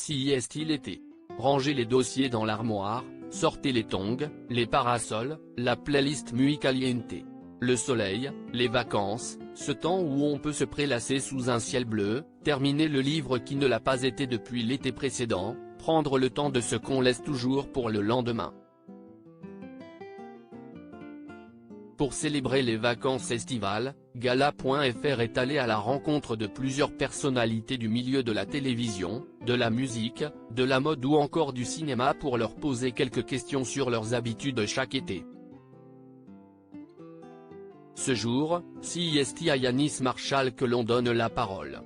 Si est-il été. Rangez les dossiers dans l'armoire, sortez les tongs, les parasols, la playlist Muy Caliente. Le soleil, les vacances, ce temps où on peut se prélasser sous un ciel bleu, terminer le livre qui ne l'a pas été depuis l'été précédent, prendre le temps de ce qu'on laisse toujours pour le lendemain. Pour célébrer les vacances estivales, Gala.fr est allé à la rencontre de plusieurs personnalités du milieu de la télévision, de la musique, de la mode ou encore du cinéma pour leur poser quelques questions sur leurs habitudes chaque été. Ce jour, c'est à Yanis Marshall que l'on donne la parole.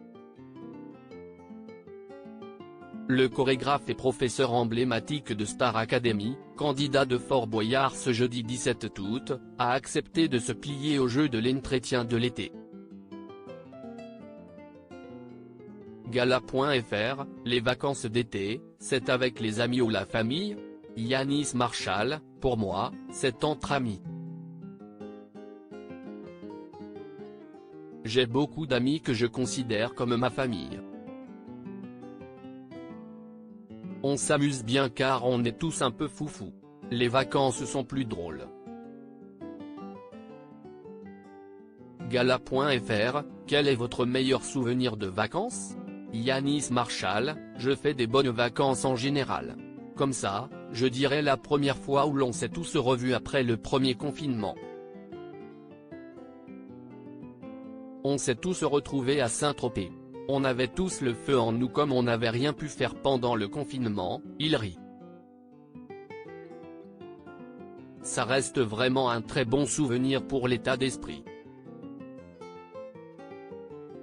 Le chorégraphe et professeur emblématique de Star Academy, candidat de Fort Boyard ce jeudi 17 août, a accepté de se plier au jeu de l'entretien de l'été. Gala.fr, les vacances d'été, c'est avec les amis ou la famille? Yanis Marshall, pour moi, c'est entre amis. J'ai beaucoup d'amis que je considère comme ma famille. On s'amuse bien car on est tous un peu foufou. Les vacances sont plus drôles. Gala.fr, quel est votre meilleur souvenir de vacances? Yanis Marshall, je fais des bonnes vacances en général. Comme ça, je dirais la première fois où l'on s'est tous revus après le premier confinement. On s'est tous retrouvés à Saint-Tropez. On avait tous le feu en nous comme on n'avait rien pu faire pendant le confinement, il rit. Ça reste vraiment un très bon souvenir pour l'état d'esprit.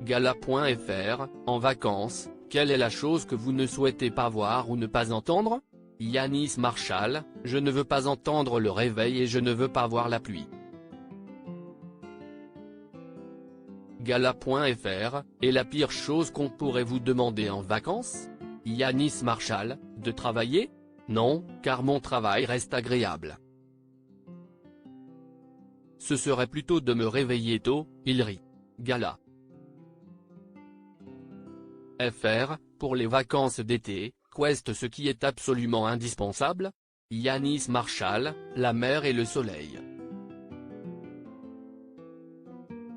Gala.fr, en vacances, quelle est la chose que vous ne souhaitez pas voir ou ne pas entendre? Yanis Marshall, je ne veux pas entendre le réveil et je ne veux pas voir la pluie. Gala.fr, et la pire chose qu'on pourrait vous demander en vacances? Yanis Marshall, de travailler? Non, car mon travail reste agréable. Ce serait plutôt de me réveiller tôt, il rit. Gala. FR, pour les vacances d'été, qu'est ce qui est absolument indispensable? Yanis Marshall, la mer et le soleil.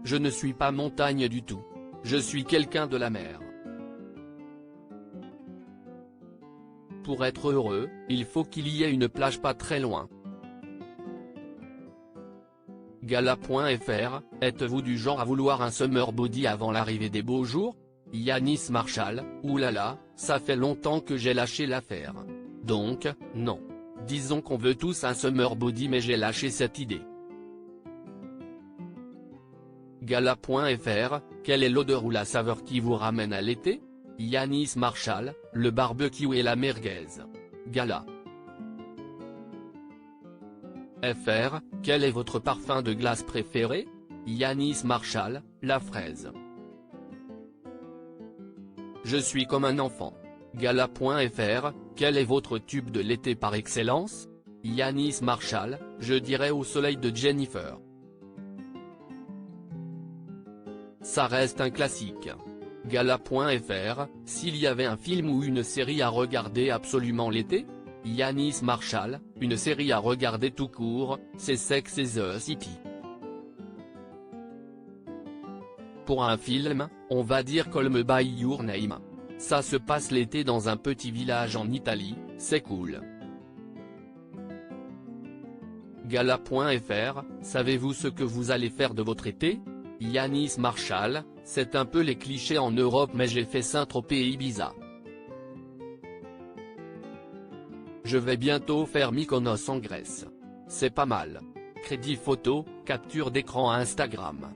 Je ne suis pas montagne du tout. Je suis quelqu'un de la mer. Pour être heureux, il faut qu'il y ait une plage pas très loin. Gala.fr, êtes-vous du genre à vouloir un summer body avant l'arrivée des beaux jours? Yanis Marshall, oulala, ça fait longtemps que j'ai lâché l'affaire. Donc, non. Disons qu'on veut tous un summer body mais j'ai lâché cette idée. Gala.fr, quelle est l'odeur ou la saveur qui vous ramène à l'été? Yanis Marshall, le barbecue et la merguez. Gala. FR, quel est votre parfum de glace préféré? Yanis Marshall, la fraise. Je suis comme un enfant. Gala.fr, quel est votre tube de l'été par excellence? Yanis Marshall, je dirais Au soleil de Jennifer. Ça reste un classique. Gala.fr, s'il y avait un film ou une série à regarder absolument l'été? Yanis Marshall, une série à regarder tout court, c'est Sex and the City. Pour un film, on va dire Call Me by Your Name. Ça se passe l'été dans un petit village en Italie, c'est cool. Gala.fr, savez-vous ce que vous allez faire de votre été? Yanis Marshall, c'est un peu les clichés en Europe mais j'ai fait Saint-Tropez et Ibiza. Je vais bientôt faire Mykonos en Grèce. C'est pas mal. Crédit photo, capture d'écran Instagram.